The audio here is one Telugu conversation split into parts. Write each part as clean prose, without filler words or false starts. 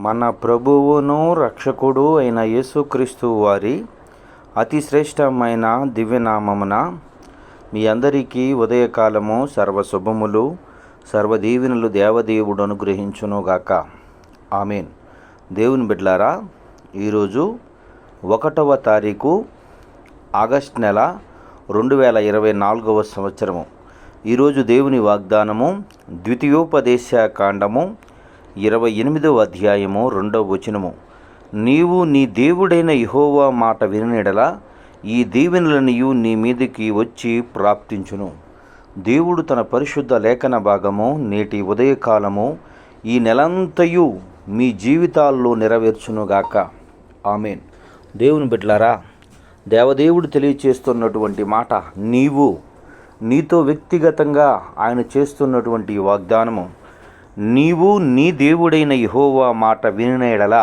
మన ప్రభువును రక్షకుడు అయిన యేసుక్రీస్తు వారి అతి శ్రేష్టమైన దివ్యనామమున మీ అందరికీ ఉదయకాలము సర్వశుభములు సర్వదీవెనలు దేవదేవుడు అనుగ్రహించునుగాక. ఆమేన్. దేవుని బిడ్డలారా, ఈరోజు 1వ తారీఖు ఆగస్ట్ నెల 2024వ సంవత్సరము. ఈరోజు దేవుని వాగ్దానము ద్వితీయోపదేశ కాండము 28వ అధ్యాయము 2వ వచనము. నీవు నీ దేవుడైన యెహోవా మాట వినినెడల ఈ దీవెనలనియు నీ మీదికి వచ్చి ప్రాప్తించును. దేవుడు తన పరిశుద్ధ లేఖన భాగము నేటి ఉదయకాలము ఈ నెలంతయు మీ జీవితాల్లో నెరవేర్చునుగాక. ఆమేన్. దేవుని బిడ్డలారా, దేవదేవుడు తెలియచేస్తున్నటువంటి మాట, నీతో వ్యక్తిగతంగా ఆయన చేస్తున్నటువంటి వాగ్దానము, నీవు నీ దేవుడైన యెహోవా మాట వినిన ఎడల.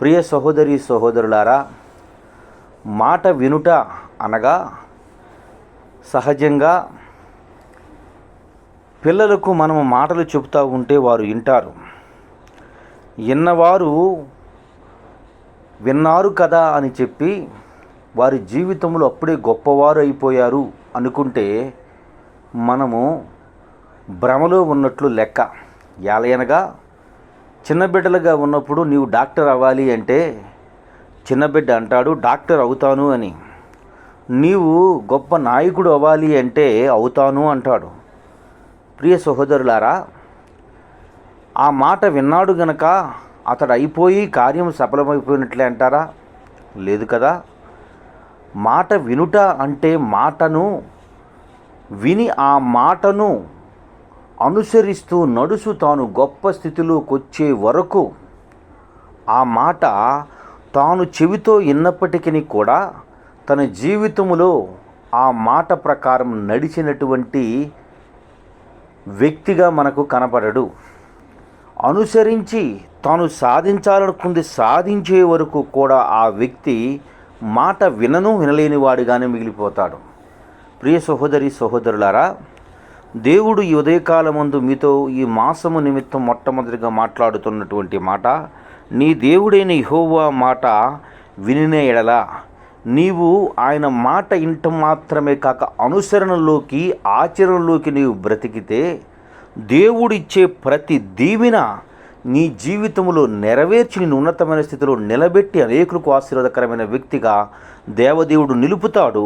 ప్రియ సహోదరి సహోదరులారా, మాట వినుట అనగా సహజంగా పిల్లలకు మనము మాటలు చెబుతూ ఉంటే వారు వింటారు. విన్నవారు విన్నారు కదా అని చెప్పి వారి జీవితంలో అప్పుడే గొప్పవారు అయిపోయారు అనుకుంటే మనము భ్రమలో ఉన్నట్లు లెక్క. యాలయనగా చిన్న బిడ్డలుగా ఉన్నప్పుడు నీవు డాక్టర్ అవ్వాలి అంటే చిన్న బిడ్డ అంటాడు డాక్టర్ అవుతాను అని. నీవు గొప్ప నాయకుడు అవ్వాలి అంటే అవుతాను అంటాడు. ప్రియ సహోదరులారా, ఆ మాట విన్నాడు గనక అతడు అయిపోయి కార్యం సఫలమైపోయినట్లే అంటారా? లేదు కదా. మాట వినుట అంటే మాటను విని ఆ మాటను అనుసరిస్తూ నడుసు తాను గొప్ప స్థితిలోకి వచ్చే వరకు ఆ మాట తాను చెవితో విన్నప్పటికీ కూడా తన జీవితంలో ఆ మాట ప్రకారం నడిచినటువంటి వ్యక్తిగా మనకు కనపడడు. అనుసరించి తాను సాధించాలనుకుంది సాధించే వరకు కూడా ఆ వ్యక్తి మాట వినలేని వాడిగానే మిగిలిపోతాడు. ప్రియ సహోదరి సహోదరులారా, దేవుడు ఈ ఉదయకాలమందు మీతో ఈ మాసము నిమిత్తం మొట్టమొదటిగా మాట్లాడుతున్నటువంటి మాట, నీ దేవుడైన యెహోవా మాట వినిన ఎడల. నీవు ఆయన మాట ఇంట మాత్రమే కాక అనుసరణలోకి ఆచరణలోకి నీవు బ్రతికితే దేవుడిచ్చే ప్రతి దీవెన నీ జీవితంలో నెరవేర్చి నిన్ను ఉన్నతమైన స్థితిలో నిలబెట్టి అనేకులకు ఆశీర్వాదకరమైన వ్యక్తిగా దేవదేవుడు నిలుపుతాడు.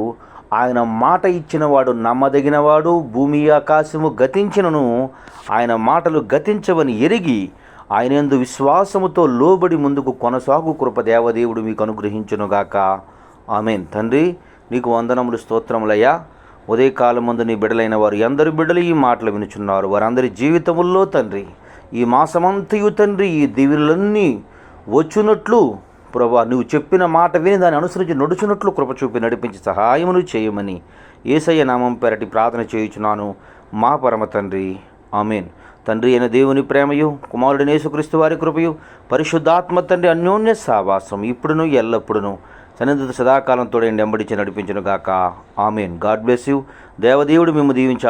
ఆయన మాట ఇచ్చినవాడు నమ్మదగినవాడు. భూమి ఆకాశము గతించినను ఆయన మాటలు గతించవని ఎరిగి ఆయన యందు విశ్వాసముతో లోబడి ముందుకు కొనసాగు కృప దేవదేవుడు మీకు అనుగ్రహించునుగాక. ఆమేన్. తండ్రి, నీకు వందనములు, స్తోత్రములయ్యా. ఉదయకాలం ముందు నీ బిడ్డలైన వారు ఎందరు బిడ్డలు ఈ మాటలు వినుచున్నారు. వారందరి జీవితముల్లో తండ్రి ఈ మాసమంతయు తండ్రి ఈ దీవెనలన్నీ వచ్చునట్లు ప్రభా, నువ్వు చెప్పిన మాట విని దాన్ని అనుసరించి నడుచున్నట్లు కృప చూపి నడిపించి సహాయమును చేయమని యేసయ్య నామం పేరటి ప్రార్థన చేయుచున్నాను మా పరమ తండ్రి. ఆమేన్. తండ్రి అయిన దేవుని ప్రేమయు, కుమారుడైన యేసుక్రీస్తు వారి కృపయు, పరిశుద్ధాత్మ తండ్రి అన్యోన్య సావాసం ఇప్పుడును ఎల్లప్పుడును సన్నిహిత సదాకాలంతో ఎంబడించి నడిపించును గాక. ఆమేన్. God bless you. దేవదేవుడు మిమ్ము దీవించి